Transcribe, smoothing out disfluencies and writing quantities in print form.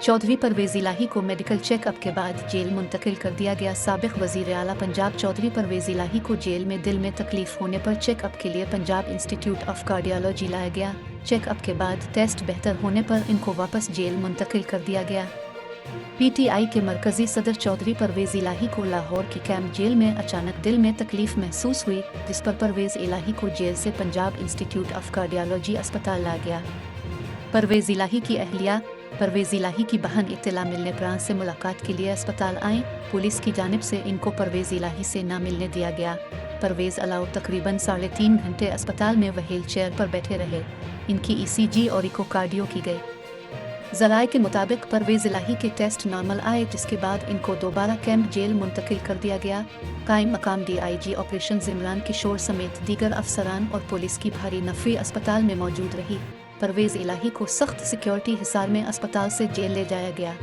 चौधरी परवेज इलाही को medical checkup के बाद जेल मुंतकिल कर दिया गया। साबिक वजीर आला पंजाब चौधरी परवेज इलाही को जेल में दिल में तकलीफ होने पर चेकअप के लिए पंजाब इंस्टीट्यूट ऑफ कार्डियोलॉजी लाया गया। चेकअप के बाद टेस्ट बेहतर होने पर इनको वापस जेल मुंतकिल कर दिया गया। पीटीआई के मरकजी सदर चौधरी परवेज इलाही को लाहौर की कैंप जेल में अचानक दिल में तकलीफ महसूस हुई, जिस पर परवेज इलाही को जेल से पंजाब इंस्टीट्यूट ऑफ कार्डियोलॉजी अस्पताल लाया गया। परवेज इलाही की अहलिया परवेज इलाही की बहन इत्तला मिलने पर से मुलाकात के लिए अस्पताल आए। पुलिस की जानिब से इनको परवेज इलाही से न मिलने दिया गया। परवेज अलाउ तकरीबन 3.5 घंटे अस्पताल में व्हील चेयर पर बैठे रहे। इनकी ईसीजी और इकोकार्डियो की गई। ज़राए के मुताबिक परवेज इलाही के टेस्ट नॉर्मल आए, जिसके बाद इनको दोबारा कैंप जेल मुंतकिल कर दिया गया। कायम मकाम DIG ऑपरेशन इमरान किशोर समेत दीगर अफसरान और पुलिस की भारी नफरी अस्पताल में मौजूद रही। परवेज इलाही को सख्त सिक्योरिटी हिसार में अस्पताल से जेल ले जाया गया।